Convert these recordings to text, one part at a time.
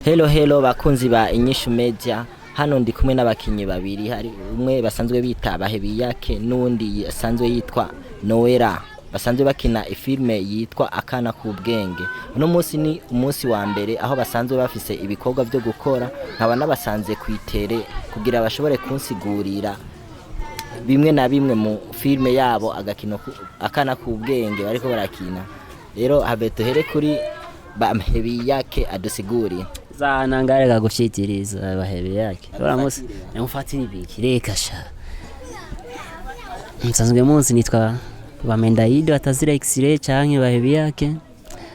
Hello bakunzi ba Inyishu Media, hano ndi kumwe n'abakinyi babiri, hari umwe basanzwe bita Bahebiyake n'undi asanzwe yitwa Noera, basanzwe bakina ifilme yitwa Akana k'ubwenge. Uno munsi ni umunsi wa mbere aho basanzwe bafise ibikorwa byo gukora, nkaba nabasanze kwitere kugira bashobore kunsigurira bimwe na bimwe mu filme yabo agakino Akana k'ubwenge bariko barakina. Rero habe tuhere kuri Bahebiyake adusiguri. Zana ngarega gushitiriza Bahebiyake. Uramusi yamfatira ibiki reka sha. Nsanzwe munsi nitwa Bamendaido atazira X-ray canke Bahebiyake.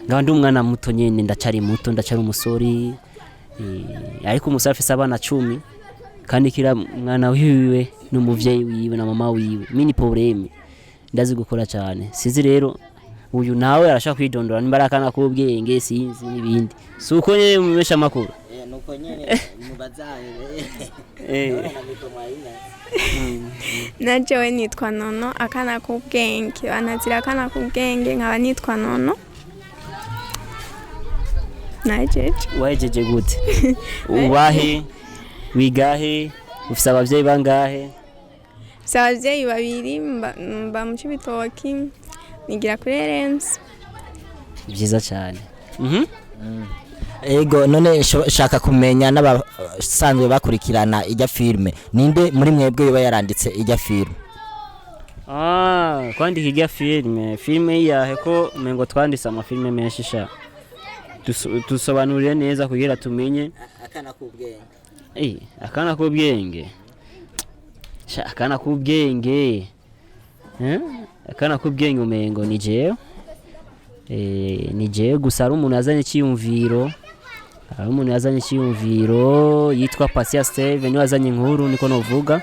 Ngaba ndi umwana muto nyene ndacari muto ndacari umusori. Ariko umusafise abana 10 kandi kira mwana wiwe n'umuvyeyi wiwe na mama wiwe. Mini probleme. Ndazi gukora cyane. Sizi rero uyu nawe arashaka kwidondora nimbarakana k'ubwenge sinzi nibindi suko nyene mumesha makuru nuko nyene mubazaye najewe nitwa Nono Akana k'ubwenge banazira Akana k'ubwenge nkaba nitwa Nono wajeje gute ubahe wigahe ufise abavyeyi bangahe abavyeyi babiri mba mu Cibitoki nigira kuri Ireresi byiza cyane. Ego none shaka kumenya n'abasanzwe bakurikirana ijya filme ninde muri mwebwe yoba yaranditse ijya filme? Kwandika ijya filme yahe ko mengo twanditse amafilme menshi sha dusobanurire neza kugira tumenye Akana k'ubwenge. Akana k'ubwenge sha Akana k'ubwenge Akana k'ubwenge umengo ni jewe gusa ari umuntu yazanye icyiyumviro yitwa Pasia Steve niwe yazanye inkuru niko novuga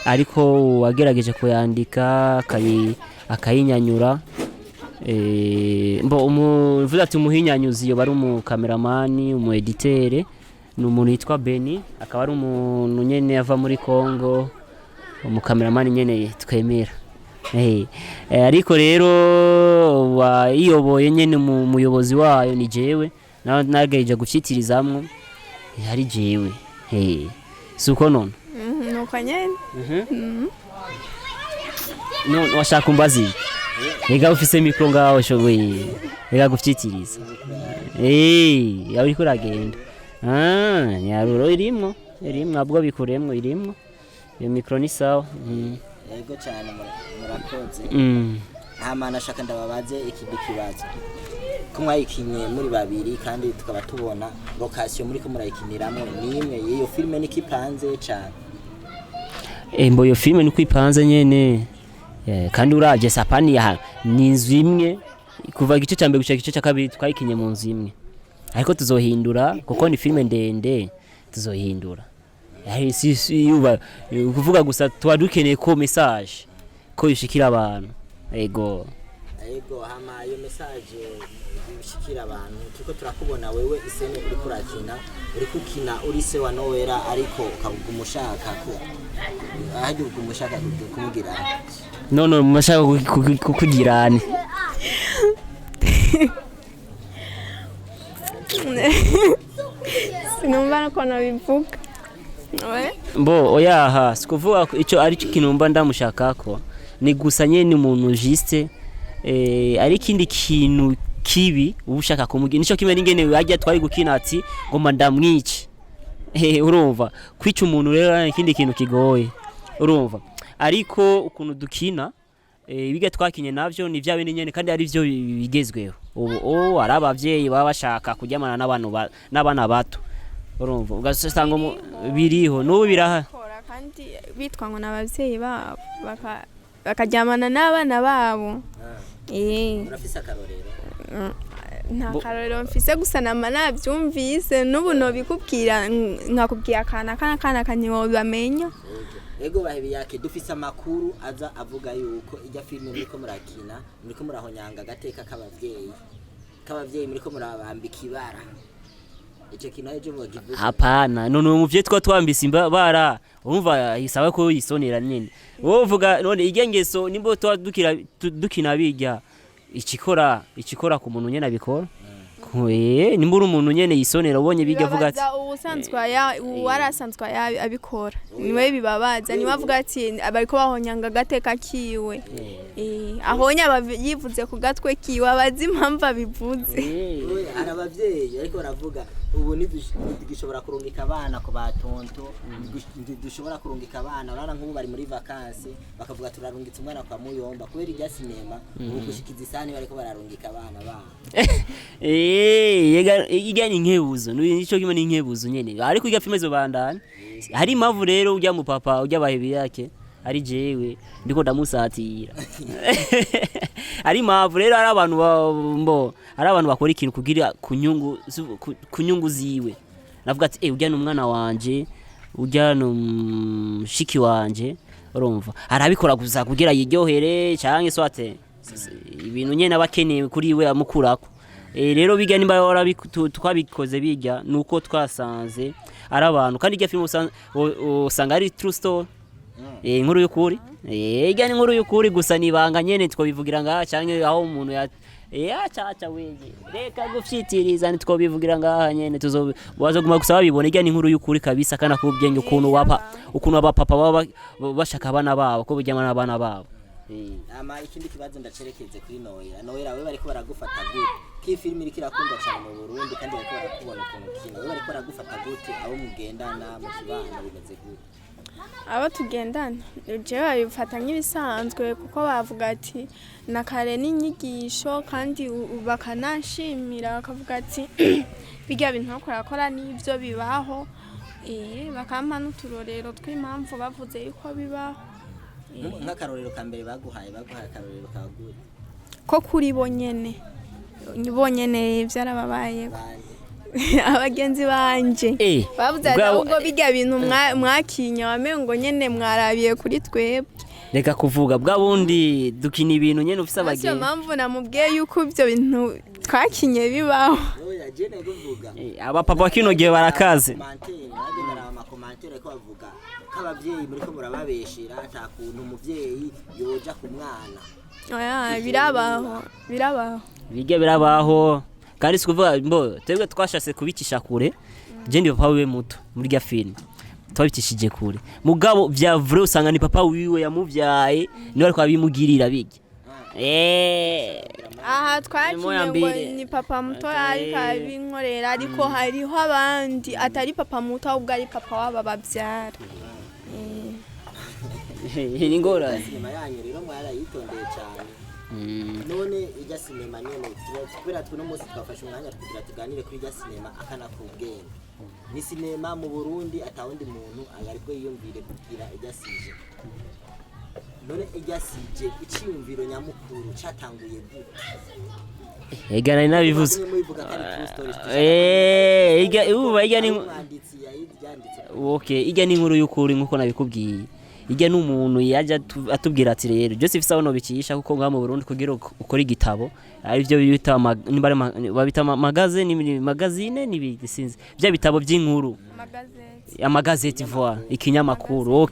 ariko wagerageje kuyandika akayinyanyura umuvuga ati umuhinyanyuzi yo bari umu cameraman umu editeur ni umuntu yitwa Beni akaba ari umuntu nyene ava muri Kongo umu cameraman nyene twemera. Ariko rero wayiyoboye nyene mu muyobozi wayo ni jewe nagaje gucitirizamwo hari jewe suko none nuko nyene no washaka umbazi ega ufise mikro ngaho shoboye ega gucitiriza yawe iko ragenda nyaruro irimwo abwo bikuremwo irimwo iyo mikro ni sawa. Ego cyane murakoze. Hamana shaka ndababaze ikindi kibazo. Kumwayikinye muri babiri kandi tukaba tubona location muri ko murayikiniramo nimwe iyo filme nikipanze cyane. Mbo iyo filme nikwipanze nyene. Kandi uraje sapani ya ninzu imwe kuva igice cyambe gushaka igice cyakabiri twayikinye mu nzu imwe. Ariko tuzohindura kuko ni filme ndende tuzohindura. Si yuba kuvuga gusa twadukeneye ko message ko yishikira abantu. Ego hama iyo message yishikira abantu kiko turakubona wewe isene uri kurakina uri kukina uri se wa Noera ariko ukagumushaka ko ahaje ugumushaka kumugirana no mashaka kukugirana sinumva ko nabivuga mbo oyaha sikuvuga ico ari kinumba ndamushakako ni gusa nyene umuntu juste ari kindi kintu kibi ubushaka kumugira nico kimwe n'ingene wajya twari gukina ati ngoma ndamwice urumva kwica umuntu rero ikindi kintu kigoye urumva ariko ukuntu dukina biga twakinye navyo ni vyabe nyene kandi ari vyo bigezweho ubu ari abavyeyi baba bashaka kujyamana n'abana bato urumva ugasanga biriho n'ubu biraha kandi bitwa ngo nabavyeyi babo bakajyamana n'abana babo. Urafise akarorero? Nta karorero mfise gusa nabyumvise n'ubu no bikubwira nkakubwiye akana kanyo bamenya. Ego Bahebiyake dufise amakuru aza avuga yuko ijya filme niko murakina niko murahonyanga gateka k'abavyeyi muriko murabambika ibara. Ico kintu ejo mugivuze? Hapana none umuvye twambise imbara urumva hisaba ko yisonera nyene wowe uvuga none igengeso nimbo dukina bijya ikikora ku muntu nyene abikora nimbura umuntu nyene yisonera ubonye bijya avuga ati uwarasanzwe abikora niwe bibabaza niwe avuga ati bariko bahonyanga agateka kiwe ahonya yivuze ku gatwe kiwe abazi impamvu abivuze hari abavyeyi ariko baravuga ubu ntigishobora kurungika abana ku batonto dushobora kurungika abana urara nk'ubu bari muri vacances bakavuga turarungitse umwana kwa Muyomba kubera irya sinema ubu gushikiza isani bariko bararungika abana babo yega ni nkebuzo nico kimwe ni nkebuzo nyene ariko iga filme zo bandana hari impamvu rero ujya mu papa ujya bahebi yake ari jewe ndiko ndamusatira ari impamvu rero ari abantu ari abantu bakora ikintu kugira kunyungu ziwe navuga ati ujya n'umwana wanje ujya n'umushiki wanje urumva arabikora gusa kugira yiryohere cyangwa swate ibintu nyene abakeneye kuri we amukurako rero bijya nimba twabikoze bijya nuko twasanze ari abantu kandi irya film usanga ari true story inkuru y'ukuri ijya ni inkuru y'ukuri gusa nibanga nyene twobivugira ngaha cyangwa aho umuntu caca wege reka gufyitiriza ntitwobivugira ngaha nyene bazoguma gusa babibona ijya ni inkuru y'ukuri kabisa kana kubwenge ukuntu abapapa baba bashaka abana babo ko bijyana n'abana babo ikindi kibazo ndacerekeze kuri Noella we bariko baragufata gute ki film iri kirakunda cyane mu Burundi kandi bariko barakubona ukuntu kino we bariko baragufata gute abo mugendana mu kibano bimeze gute abo tugendana jewe babifata nk'ibisanzwe kuko bavuga ati nakare n'inyigisho kandi bakanashimira bakavuga ati bijya bintu bakora n'ibyo bibaho bakampa n'uturorero tw'impamvu bavuze yuko bibaho nk'akarorero ka mbere baguhaye akarorero ka gute ko kuri bonyene byarababaye abagenzi banje bavuze ahubwo bijya bintu mwakinya wamengo nyene mwarabiye kuri twebwe reka kuvuga bwa bundi dukina ibintu nyene ufise abagenzi mpamvu namubwiye yuko ibyo bintu twakinye bibaho abapapa kino gihe barakaze amakomantere ko bavuga k'abavyeyi muri ko murababeshera ata kuntu umuvyeyi yoja ku mwana birabaho kandi sikuvuga twebwe twashase kubikisha kure je ndi papa wiwe muto muri rya film twabikishije kure mugabo vya vrai usanga ni papa wiwe yamuvyaye niwe ariko abimugirira bijya aha twakinye ngo ni papa muto ariko abinkorera ariko hariho abandi atari papa muto ahubwo ari papa waba bavyara ni ngora sinema yanyu rero mwarayitondeye cyane none ijya sinema nyene kubera twe no munsi twafashe umwanya kugira tuganire kuri ijya sinema Akana kubwenge ni sinema mu Burundi atawundi muntu ariko yiyumvire kugira ijya sije none ijya sije iciyumviro nyamukuru cyatanguye gute egana nabivuze ijya ni ijya ni inkuru y'ukuri nkuko nabikubwiye ijya n'umuntu yaje atubwira ati rero je sifisa bano bikisha kuko ngaha mu Burundi kugira ukora igitabo ari byo bita babita magazine nibisinze bya bitabo by'inkuru amagazeti voix ikinyamakuru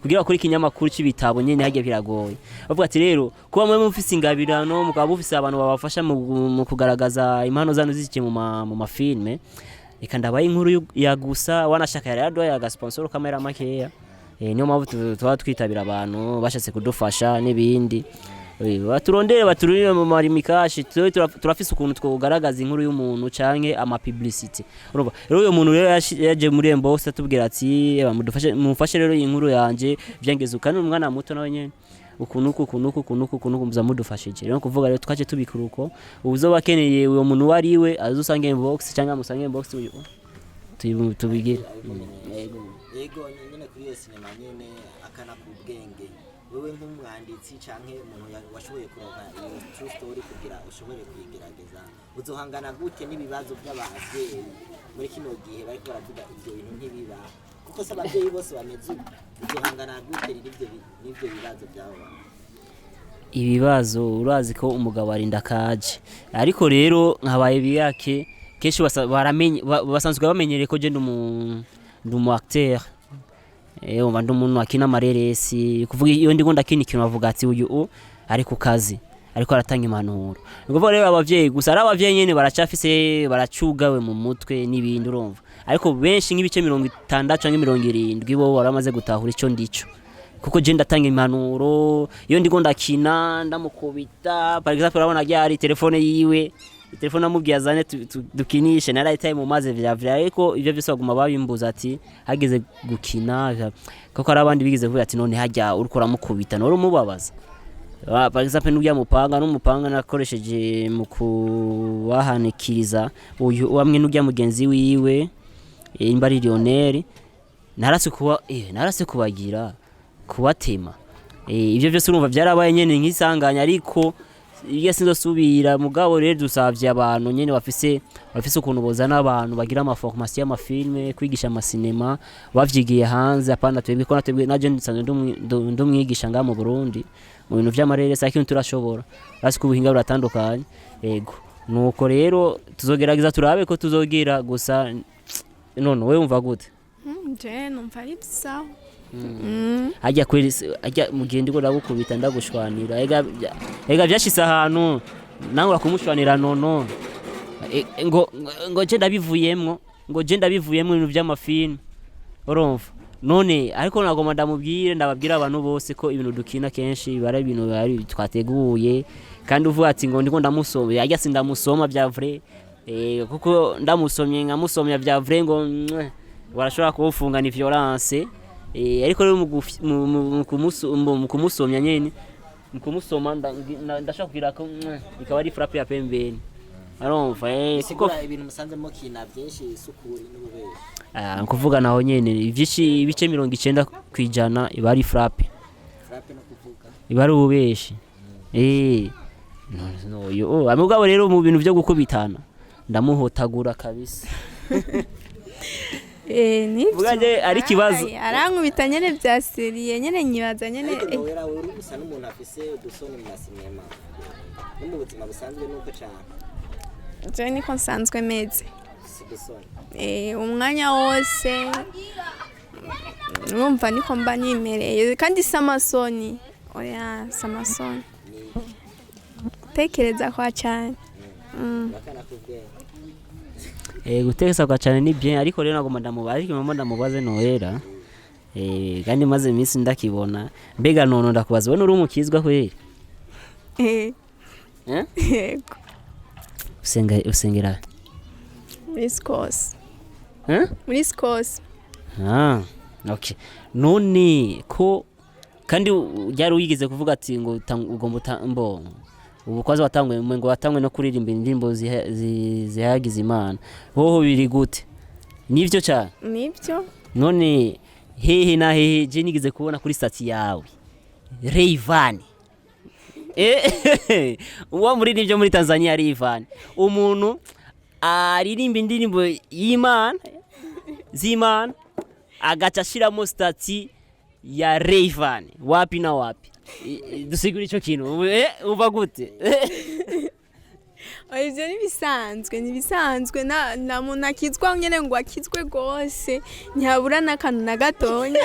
kugira ukora ikinyamakuru cy'ibitabo nyene hajye biragoye bavuga ati rero kuba mwe mufise ingabirano mukaba mufise abantu babafasha mu kugaragaza impano zanu zike mu mafilme ikandabaye inkuru ya gusa wanashaka rero ya sponsor kamera makeya niyo mpamvu tuba twitabira abantu bashatse kudufasha n'ibindi baturondere baturire mu marimikashi turafise ukuntu twogaragaza inkuru y'umuntu canke ama publicity urumva rero uyo muntu rero yaje muri Emboss atubwira ati mufashe rero inkuru yanje vyangeze ukana umwana muto nawe nyene ukuntu muza mudufashije rero kuvuga rero twaje tubikuruko uzoba keneye uyo muntu wariwe azusange Emboss canke amusange Emboss tubigire yego nyene kuri iyo sinema nyene Akana kubwenge wewe nk'umwanditsi canke umuntu washoboye kuronka iyo true story kugira ushobore kuyigerageza uzohangana gute n'ibibazo by'abavyeyi muri kino gihe bariko baravuga ibyo bintu ntibiba kuko se abavyeyi bose bameze uzohangana gute n'ivyo bibazo byabo ibibazo urazi ko umugabo arinda kaje ariko rero nkabaye biyake keshi basanzwe bamenyereye ko je ndumu acteur umuntu akina amareresi kuvuga iyo ndiko ndakina ikintu bavuga ati uyu ari ku kazi ariko aratanga impanuro ngovuga rero abavyeyi gusa ari abavyeyi nyene baracafise baracugawe mu mutwe n'ibindi urumva ariko benshi nk'ibice 60 canke 70 bo baramaze gutahura ico ndico kuko je ndatanga impanuro iyo ndiko ndakina ndamukubita par exemple urabona ryari telefone yiwe telefone amubwiye azane dukinishe naraye time mu maze vya ariko ivyo byose baguma babimbuza ati hageze gukina kuko ari abandi bigize vuga ati none hajya uriko uramukubita noro mubabaza par exemple n'ujya n'umupanga nakoresheje mu kubahanikiriza uyu wamwe n'ujya mugenzi wiwe imbari Lionel narase kubagira kubatema ivyo byose urumva byarabaye nyene nk'isanganya ariko iyo sinzosubira mugabo rero dusavye abantu nyene bafise ukuntu bozana abantu bagira ama formation y'amafilme kwigisha amasinema bavyigiye hanze apana twebwe ko natwebwe naje nsanzwe ndumwigisha nga mu Burundi mu bintu vy'amareresi ariko turashobora basi ku buhinga buratandukanye yego nuko rero tuzogerageza turabe ko tuzogira gusa none wewe umva gute je numva ari sawa ajya mugende ngo ndagukubita ndagushwanira ega byashise ahantu nawe wakumushwanira nono ngo je ndabivuyemwo ibintu by'amafilme urumva none ariko nagoma ndababwira abantu bose ko ibintu dukina kenshi bara ibintu bari twateguye kandi uvuga ati ngo ndiko ndamusoma ajya sindamusoma bya vrai kuko ndamusomye nkamusomya bya vrai ngo barashobora kufunga ni violence ariko rero mu kumusomya nyene mu kumusoma ndashaka kugira ko ikaba ari frappe ya pembeni arumva kuko ibintu musanze mo kina byinshi isukuri n'ububeshi kuvuga naho nyene ibice 90% iba ari frappe no kuvuga iba ari ububeshi no yo amugabo rero mu bintu byo gukubitana ndamuhotagura kabisa nivyo ari kibazo arankubita nyene bya serie nyene nyibaza nyene wera uri gusa n'umuntu afise udusoni mu sinema no mu buzima busanzwe nuko cyane je niko nsanzwe meze sidusoni umwanya wose urumva niko mba nimereye kandi samasoni oya samasoni tekereza kwa cyane bakana kubwenge gutekesa kwa cyane ni bien ariko rero nagomba ndamubaze nohera kandi maze iminsi ndakibona mbega none ndakubaza ubona uri umukizwa kweri yego usengera muri skos okay none ko kandi byari uyigize kuvuga ati ngo ugomba ubu kwaza watangwe ngo watangwe no kuririmba indirimbo zihagize Imana hoho biri gute nivyo cyane nivyo none hehe na hehe je nigize kubona kuri stati yawe Rayvan uwa muririmbye muri Tanzania Rayvan umuntu aririmba indirimbo y'Imana z'Imana agaca shiramo stati ya Rayvan wapi na wapi dusigura ico kintu uva gute ivyo nibisanzwe na muntu akizwa nyene ngo akizwe gose ntihabura n'akantu na gatonya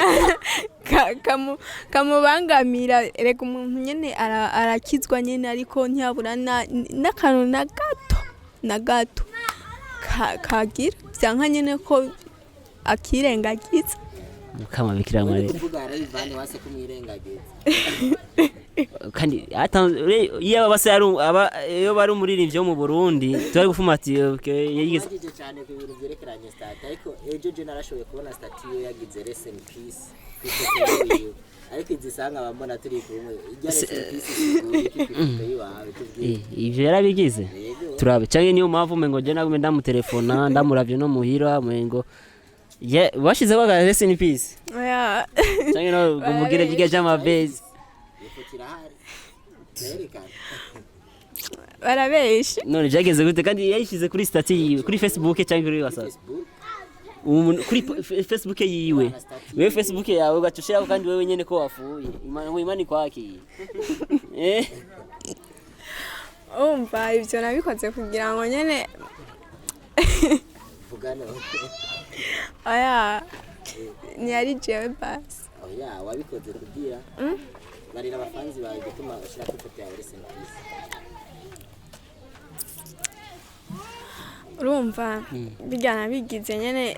kamubangamira reka umuntu nyene arakizwa nyene ariko ntihabura n'akantu na gato kagira vyanka nyene ko akirengagiza kama bikira Maria kuvuga Rayvan wase kumwirengagiza kandi iyo base iyo bari umuririmbyi wo mu Burundi twari gufumati yagize cyane ku bintu byerekeranye stat ariko ejo je narashoboye kubona stat yo yagize rest in peace ariko izisanga bambona turi kumwe ijya rest in peace ivyo yarabigize turabe cyane niyo mpamvu mengo je nagume ndamutelefona ndamuravye no muhira mengo washize waga rest in peace oya cyane no gumugire byiga cy'amabezi barabeshe none byageze gute kandi yayishize kuri stati yiwe kuri Facebook cyangwa kuri WhatsApp kuri Facebook yiwe wewe Facebook yawe ugacushira kandi wewe nyene ko wafuye imani kwaki umva ivyo nabikoze kugira ngo nyene vugana aya ni ari jewe basi oya wabikoze kugira barira abafanzi bawe gutuma ushira ku ifoto yawe Ireresi. urumva bijyana bigize nyene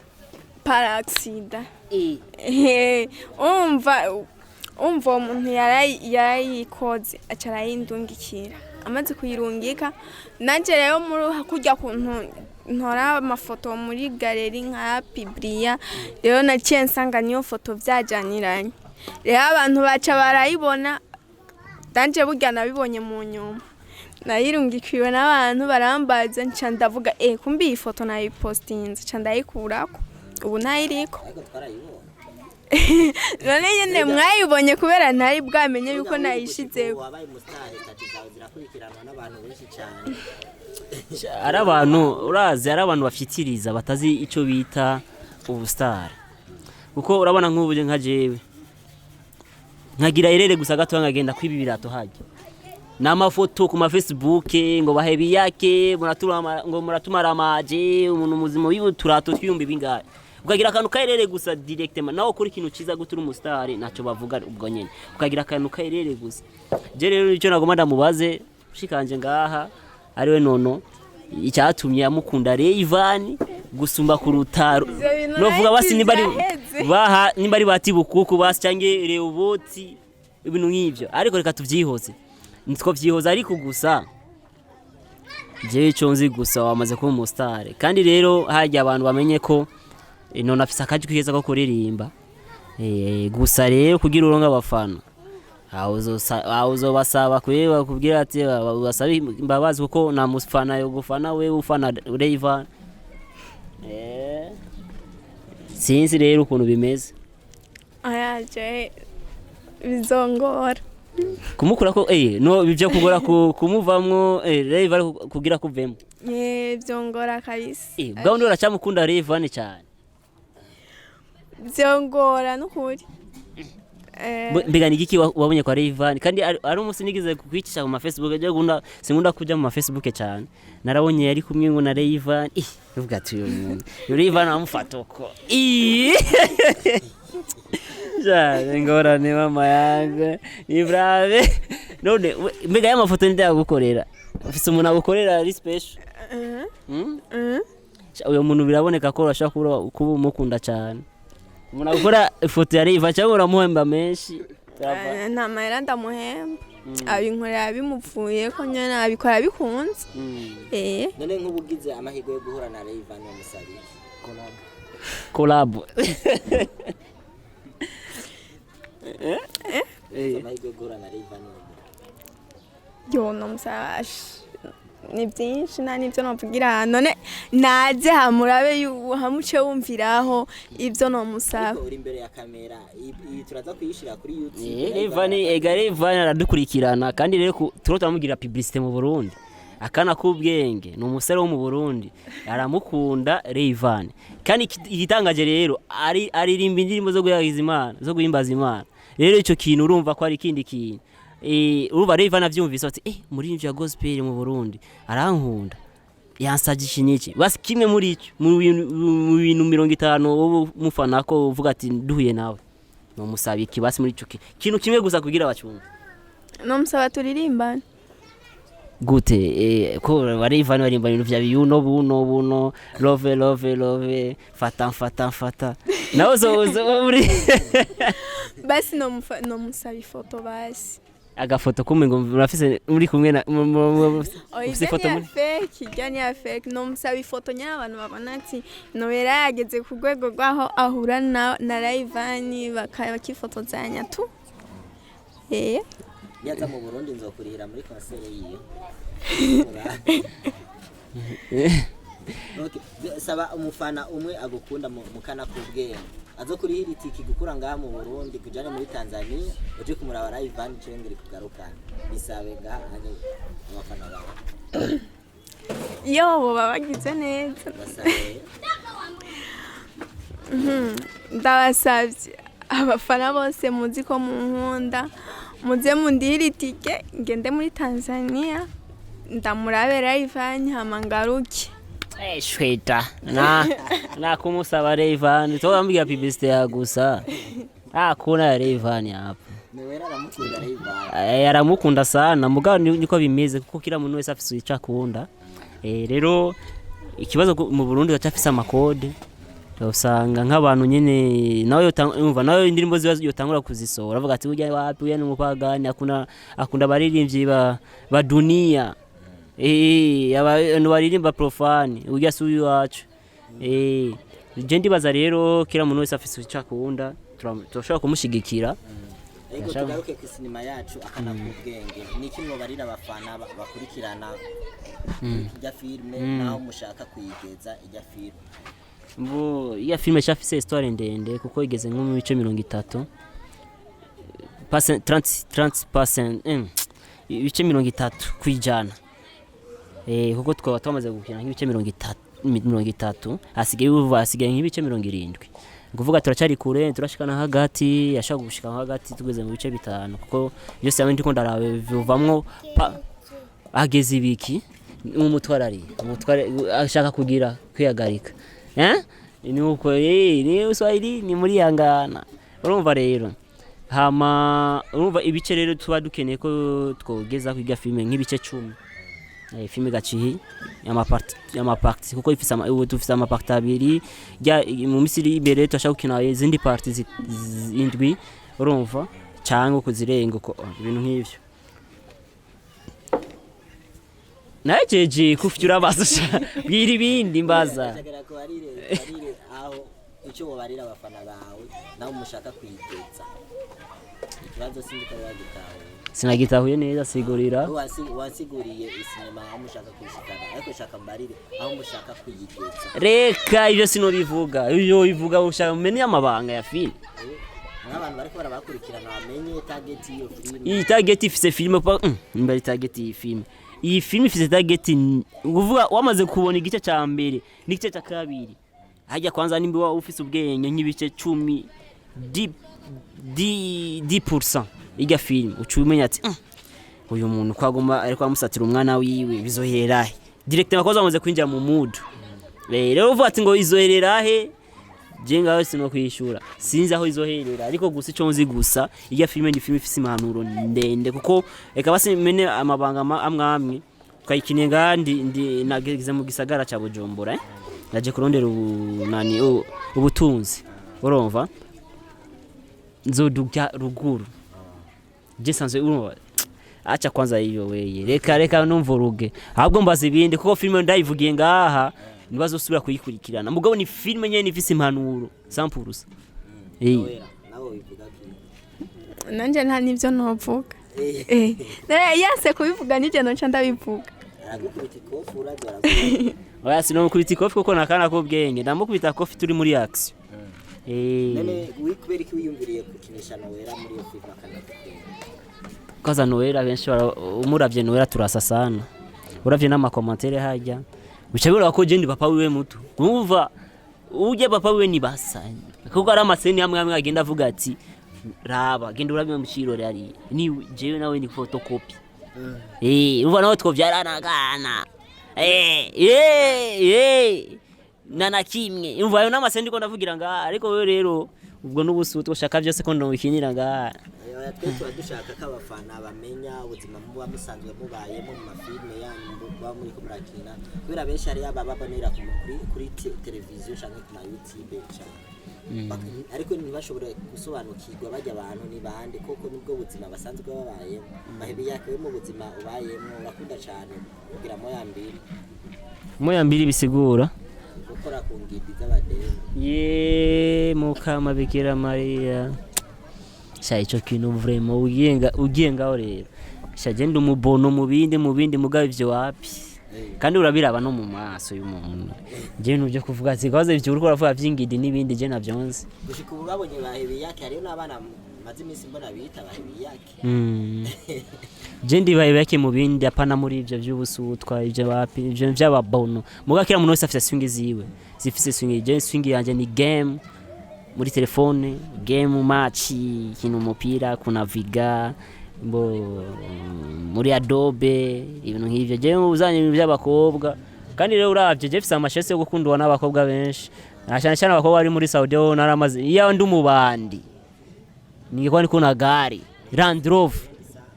para accident umva umuntu yarayikoze acara yindungikira amaze kuyirungika nanje rero muri kujya kuntu ntora amafoto muri galeri nka Biblia rero naciye nsanga niyo foto byajaniranye rero abantu baca barayibona danje burya nabibonye mu nyuma nayirungikiwe n'abantu barambaza nca ndavuga kumbi iyi foto nayipostinze nca ndayikurako ubu ntayiriko none nyene mwayibonye kubera ntari bwamenye yuko nayishizeho wabaye umustar zawe zirakurikiranwa n'abantu benshi cyane ari abantu urazi ari abantu bafitiriza batazi ico bita ubustar kuko urabona nk'ubuje nka jewe nkagira irere gusa gato nkagenda kwibibirato hajya n'amafoto ku ma Facebook ngo bahebi yake muratumara amaje umuntu muzima w'ibuturato twiyumba bingaye ukagira akantu kairere gusa directement nawo kuri kintu ciza gutura umustar naco bavuga ubwo nyene ukagira akantu kairere gusa je rero ico nagoma ndamubaze ushikanje ngaha ariwe nono icyatumye amukunda Rayvan gusumba ku rutaro novuga basi nimbari bati bukuku basi cyange Reuboti ibintu nk'ivyo ariko reka tuvyihoze nitwo vyihoza ariko gusa je ico nzi gusa wamaze kuba umustar kandi rero hajya abantu bamenye ko none afise akajwi keza ko kuririmba gusa rero kugira uronga abafana uzobasaba kureba kubwira ati basabe imbabazi kuko na musfana yo gufana we ufana Rayvan sinzi rero ukuntu bimeze ayaje bizongora kumukura ko no bivyo kugora kumuvamwo Rayvan kugira kuvemo byongora kabisa bwa undi uracamukunda Rayvan cyane byongora n'ukuri mbega nigiki wabonye kwa Rayvan kandi ari umunsi nigize kukwicisha ku ma Facebook je gunda sinkunda kuja mu ma Facebook cyane narabonye yari kumwe ngo na Rayvan uvuga ati uyu Rayvan amufatoko ja ngorane mama yange ibrave none mbega y'amafoto ndaya gukorera ufise umuntu agukorera ari special uyo muntu biraboneka ko urashaka kuba umukunda cyane umuntu agukora ifoto ya Rayvan cyangwa uramuhemba menshi nta mahera ndamuhemba abinkorera bimupfuye ko nyene abikora bikunze none nk'ubugize amahirwe yo guhura na Rayvan wamusabiye collab amahirwe yo guhura na Rayvan yo namusabash ni byinshi nta nibyo navugira none naje hamurabe hamuce wumviraho ibyo no musaba uri imbere ya kamera turaza kuyishira kuri YouTube Rayvan aradukurikirana kandi rero turotamugira publicité mu Burundi Akana kubwenge no umusore wo mu Burundi aramukunda Rayvan kandi igitangaje rero aririmba indirimbo zo guyagiza Imana zo guhimbaza Imana rero ico kintu urumva ko ari kindi kintu uruba Rayvan avyumvise ati muri ivyo gospel mu Burundi arankunda yansajisha niki basi kimwe muri ico mu bintu 50 wowe mufana ko uvuga ati duhuye nawe no musabi kibasi muri ico kintu kimwe gusa kugira abacunga no musaba turirimbana gute ko Rayvan barimba ibintu vya biyuno buno love fata nawe zo muri basi no musaba ifoto basi agafoto kumwe ngo murafise muri kumwe na ufise foto muri kijyanye ya fake no musaba ifoto ny'abantu babona ati Noella yageze ku rwego rwaho ahura na Rayvan bakifotozanya tu yaza mu Burundi nzokurihira muri concert yiyo okay saba umufana umwe agukunda mukana kubwenge azokurihira itiki gukura ngaha mu Burundi kujana muri Tanzania uje kumuraba Rayvan cengeri kugarukana bisabe ngaha anje abafana bawe yo babagize neza ndabasabye abafana bose muzi ko mu nkunda muze mundihira itike ngende muri Tanzania ndamurabe Rayvan hamangaruke shweta na kumusaba Rayvan tobambia publicité ya gusa hakuna Rayvan hapa aramukunda sana mugabo niko bimeze kuko kila muntu wese afise icyo akunda rero ikibazo mu Burundi gacafise amakode usanga nk'abantu nyene nawe umva nawe indirimbo ziba yotangura kuzisohora avuga ati ujya wapi uya n'umupagani akunda baririmbyi ba dunia abantu baririmba profane ujya suyu wacu je ndibaza rero kila muntu wese afise icyo akunda turashobora kumushigikira. Ego tugaruke ku sinema yacu Akana kubwenge niki mwo barira abafana bakurikirana ijya filme naho mushaka kuyigeza ijya filme mbo iya filme shafise histoire ndende kuko igeze nko mu bice 30 30% ibice 30 kwijana kuko twaba twamaze gukina nk'ibice 30 hasigaye nk'ibice 70 kuvuga turacari kure turashikana hagati yashaka gushika hagati tugeze mu bice 5 kuko byose abandi ko ndarawe bivamwo ageze ibiki umutware ashaka kugira kwiyagarika ni uko ni uswahili ni muri yangana urumva rero hama urumva ibice rero tuba dukeneye ko twogeza kwiga filme nk'ibice 10 filme gacihi ya parti kuko ifisa tufisa amaparti abiri ya mu misiri imbere turashaka gukina izindi parti indwi urumva cyangwa kuzirenga ko ibintu nk'ivyo najeje kufyura basasha bwira ibindi mbaza aho icyo wobarira abafana bawe naho mushaka kwigeza ikibazo sindika bagitaho sinagitahuye neza sigurira wasiguriye isinema aho mushaka kwishikana ariko shaka mbarire aho mushaka kwigeza reka ibyo sinobivuga iyo ivuga ushaka menye amabanga ya film n'abantu bariko barabakurikirana bamenye target iyo film iyi target ifise film mbari target iyi film iyi film ifise target uvuga wamaze kubona igice cya mbere n'igice cya kabiri hajya kwanza nimbi wa ufise ubwenge nk'ibice 10 10% iga film ucumenya ati uyu muntu kwagoma ariko amusatira umwana wiwe bizohererahe directement akoza amaze kwinjira mu mood rero uvuga ati ngo izohererahe jenga wese no kwishura sinzi aho izoherera ariko gusa ico nzi gusa iga film ndi film ifise impanuro ndende kuko eka basimene amabanga amwamwe twayikiniye ngandi nageze mu gisagara ca Bujumbura naje kurondera ubutunzi urumva nzodugya ruguru je sanzwe urumva acha kwanza hiyo weye reka numvuruge ahubwo mbaza ibindi kuko filme ndayivugiye ngaha nibazosubira kuyikurikirana mugabo ni filme nyene ifise impanuro 100%. nawo bivuga nanje nta nivyo novuga yase kubivuga nije no nca ndabivuga aragukubita ikofu uradora oya sinokubita ikofu kuko nakana ko bwenge ndamukubita kofi turi muri action nene wikubera iki wiyumviriye kukinisha Noella muri iyo film Akana kaza Noella benshi umuravye Noella turasa sana uravye n'amakomantere hajya bicabura ko je ndi papa wiwe muto kumva uje papa wiwe ni basanye kuko ari amaseni amwe agenda avuga ati raba genda urabye mu kirore ari ni jewe nawe ni photocopy uva nawe twovyarana kana nana kimwe umva yo n'amasendi ko ndavugira nga ariko wewe rero ubwo n'ubusuto ushaka byose ko ndowikinira nga twese dushaka ko abafana bamenya ubuzima muba musanzwe mubayemo mu mafilme yanyu muba muri ko murakina kubera benshi ari ababonera kuri televiziyo cyangwa ku YouTube cyane ariko ntibashobora gusobanukirwa bajya abantu ni bande koko nibwo buzima basanzwe babayemo mahebi yake mu buzima ubayemo urakunda cyane kugira moya mbiri bisigura gukora ku ngidi z'abadeni mukama Bikira Maria sha ico kintu vraiment ugiyengaho rero sha genda umubono mu bindi mugabo ivyo wapi kandi urabiraba no mu maso y'umuntu je nubyo kuvuga ati kwaze ivyo uriko uravuga vy'ingidi n'ibindi je navyonze gushika ubu babonye bahebi yake hariyo n'abana maze iminsi mbona bita bahebi yake je ndi bahebi yake mu bindi apana muri ivyo vy'ubusutwa ivyo wapi ivyo vy'ababono muga kira muntu wese afite swing ziwe zifise swing je swing yanje ni game muri telefone game match kino mupira kuna viga mbo muri Adobe ibintu nk'ivyo je uzanye ibintu by'abakobwa kandi rero uravye je fise amashese yo gukundwa n'abakobwa benshi cyane abakobwa bari muri Saudi naramaze iya ndi mubandi ningikwa ni kuna gari Land Rover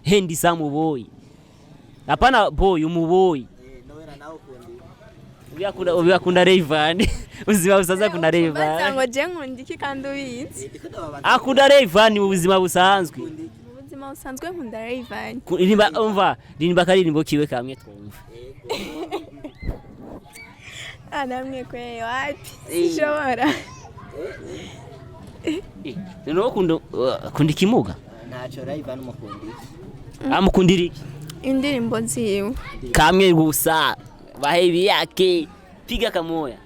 hendi samu boy hapana boy umuboy Uyakunda Rayvan ubuzima busanzwe akunda Rayvan bazango je nkunda iki kandi ubizi akunda Rayvan mu buzima busanzwe nkunda Rayvan rimba karirimbo kiwe kamwe twumva namwe kwe wapi sishobora none kunda ikimuga ntacyo Rayvan umukundira amukundira iki indirimbo nziwe kamwe gusa bahebi yake piga kamoya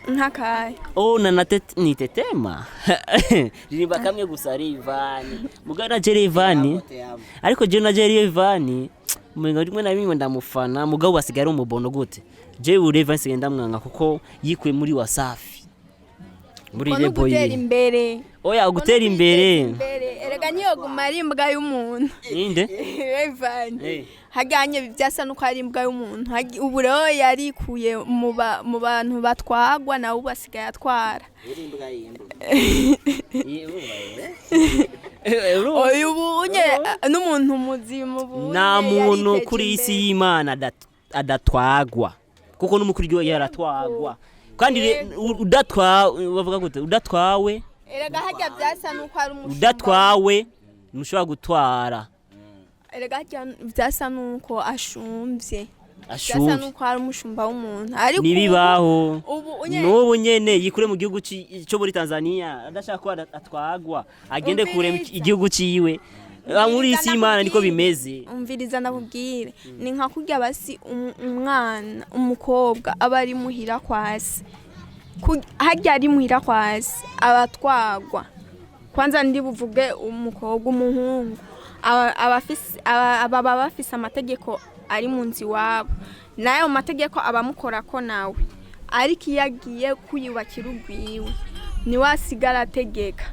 nkakaye na nitetema ririmba kamwe gusa Rayvan mugana je Rayvan ariko je na je Rayvan umenga rimwe na bimwe ndamufana mugabo basigara umubono gute je Rayvan sigenda mwanga kuko yikuye muri Wasafi muri lebo gutera imbere gutera imbere erega niyo gumara imbwa y'umuntu ninde Rayvan haganye byasa nuko ari imbwa y'umuntu ubu rero yarikuye mu bantu batwagwa nawe ubasigaye atwara uyubunye n'umuntu muzima ubunye nta muntu kuri isi y'Imana adatwagwa kuko n'umukuru w'igihugu yaratwagwa kandi bavuga gute udatwawe erega hajya byasa nuko ari umushumba udatwawe ntushobora gutwara erega hajya byasa nuko ashumbye byasa nuko ari umushumba w'umuntu ariko nibibaho n'ubu nyene yikure mu gihugu cyo muri Tanzania adashaka ko atwagwa agende kure igihugu ciwe muri isi y'Imana niko bimeze umviriza ndakubwire ni nka kurya basi umwana umukobwa aba ari muhira kwasi hajya ari muhira kwasi abatwagwa kwanza ndi buvuge umukobwa umuhungu aba bafise amategeko ari mu nzi wabo nayo mategeko abamukora ko nawe ariko iyo agiye kuyubakira urwiwe ni wasigara ategeka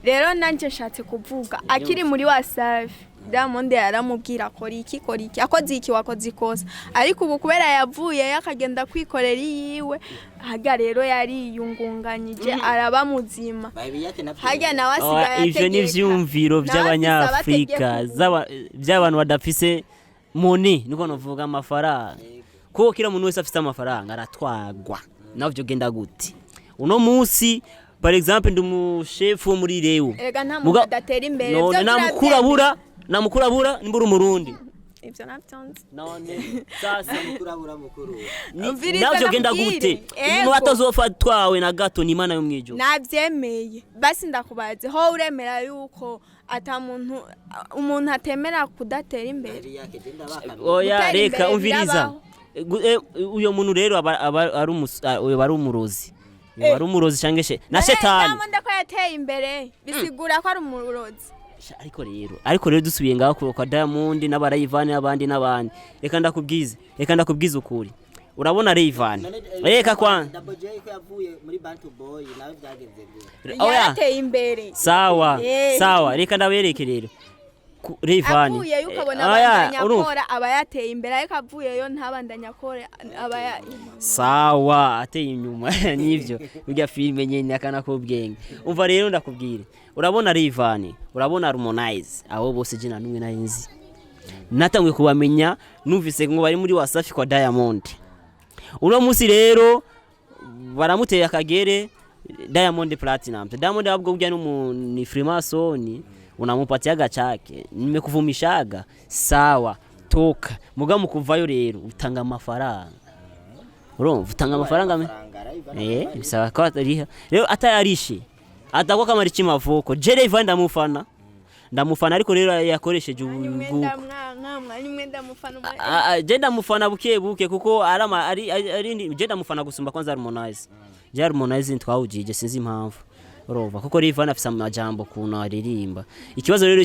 rero nanje nshatse kuvuga akiri muri Wasafi Diamond yaramubwira akora iki akoze iki wakoze ikosa ariko ubu kubera yavuye yakagenda kwikorera yiwe haga rero yariyungunganyije araba muzima haga nawe asigaye ivyo ni vyumviro by'abanyafrika by'abantu badafise money niko novuga amafaranga kuko kira muntu wese afite amafaranga aratwagwa navyo genda gute uno munsi par exemple ndumushefu wo muri Rewo erega nta muntu adatera imbere byo namukurabura nimbura umurundi ivyo navyonze none sasa mukurabura mukuru navyo genda gute umuntu atazofatwawe na gato ni Imana yo mwijuru navyemeye basi ndakubaze ho uremera yuko ata umuntu atemera kudatera imbere reka umviriza uyo muntu rero ari umurozi ari umurozi cangeshe na shetani ndako yateye imbere bisigura ko ari umurozi ariko rero dusubiye ngaho kwa Diamond n'abarayivani n'abandi reka ndakubwiza ukuri urabona Rayvan reka kwa Double J ko yavuye muri Bantu Boy nawe byagenze gute yateye imbere sawa reka ndabereke rero Rayvan avuye ukabona abandanya akora abayateye imbere ariko avuyeyo ntabandanya akora sawa ateye inyuma nivyo bijya filme nyene Akana ko bwenge umva rero ndakubwire urabona Rayvan urabona Harmonize abo bose jina numwe narinzi natangwe kubamenya numvise ngo bari muri Wasafi kwa Diamond uno munsi rero baramuteye akagere Diamond Platinum Diamond abwo ujya ni Freemason unamupatia gachake nimekuvumishaga sawa toka muga mukuvayo rero utanga amafaranga urumva utanga amafaranga bisaba ko atariha rero atayarishe atakwa kama richi mavuko Rayvan ndamufana ariko rero yakoresheje ubunguko ndamufana buke kuko ari ndamufana gusumba kwanza Harmonize Harmonize ntwawujije sinzi impamvu urova kuko Rayvan afise amajambo kuno aririmba ikibazo rero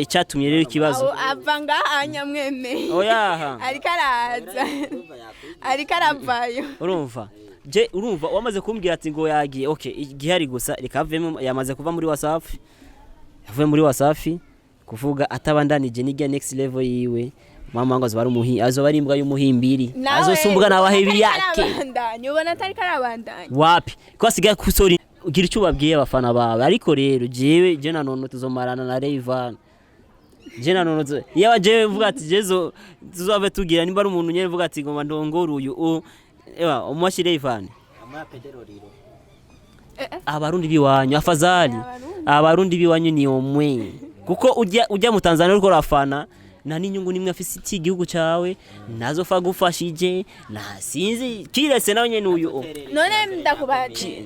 icyatumye rero ikibazo avanga anyamweme oyaha ariko aravayo urumva wamaze kumbwira ati ngo yagiye okay igihari gusa rikavemo yamaze kuva muri Wasafi yavuye muri Wasafi kuvuga atabandanije nijya next level yiwe mama ngo azoba ari imbwa y'umuhimbiri azosumbwa nabahebi yake ubona atari karabandanya wapi ko asigaye kusori ugira icyo ubabwiye abafana bawe ariko rero jewe je na none tuzomarana na Rayvan je na none yawa je vuga ati jezo tuzove tugira nimba ari umuntu nyene vuga ati ngoma ndongora uyu ewa umwashi Rayvan ama pedero riro abarundi biwanyu afazali abarundi biwanyu ni omwe kuko ujya mu Tanzania uriko rafana nta n'inyungu nimwe afise iti igihugu cawe nazofa gufashije na sinzi kirese nawe nyene uyu none ndakubaje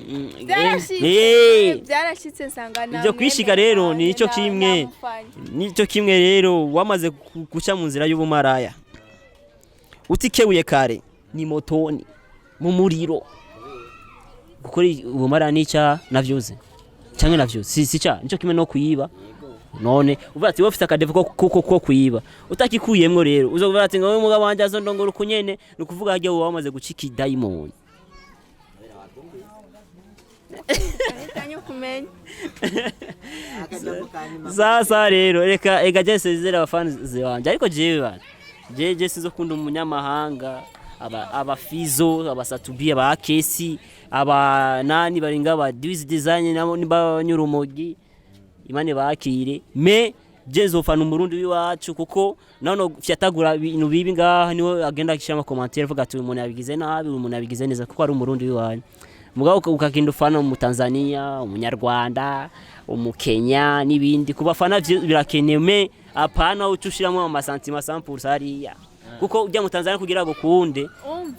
byarashitse sangana ibyo kwishika rero nico kimwe rero wamaze guca mu nzira y'ubumaraya utikebuye kare ni motoni mu muriro gukora ubumara nica navyuze canke navyuze si ca nico kimwe no kuyiba none uvuga ati wofite akadevu ko kuyiba utakikuyemwo rero uzovuga ati ngo umugabo wanje azondongora ukunyene nukuvuga hajya uwo wamaze gucika diamond tanyo kumenya sasa rero reka jese zera abafans wanje ariko jewe bana jeje sizo kunda umunyamahanga abafizo abasatubi abakesi abanani baringa aba design nabo nibanyurumogi imane bakire me jezo fana umurundi wiwacu kuko nano fyatagura ibintu bibi ngaha niwe agenda akishama commentaire vuga ati umuntu yabigize nabi umuntu yabigize neza kuko ari umurundi wiwanyu mugabo ukakinda ufana mu Tanzania umunyarwanda umukenya nibindi kubafana birakenewe apana ucushiramo amasantima 100% hariya kuko ujya mu Tanzania kugira ngo kunde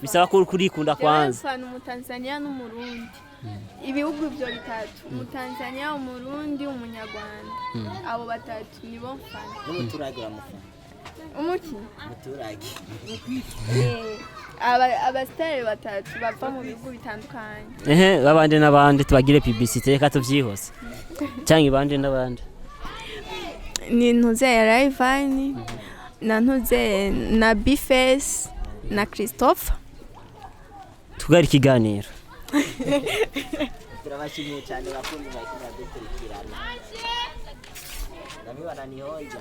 bisaba ko kurikunda kwanza fana mu Tanzania n'umurundi ibihugu byo bitatu mu Tanzania umurundi umunyarwanda abo batatu nibo mfana n'umuturage uramufana umuki umuturage abastare batatu bava mu bihugu bitandukanye babande nabande tubagire publicité reka tuvyihose cyangwa ibande nabande ni ntuze ya Rayvan na ntuze na Bface na Christophe tugari kiganiro turabashimiye cyane bakunzi bakina dukurikirana namwe bananihonja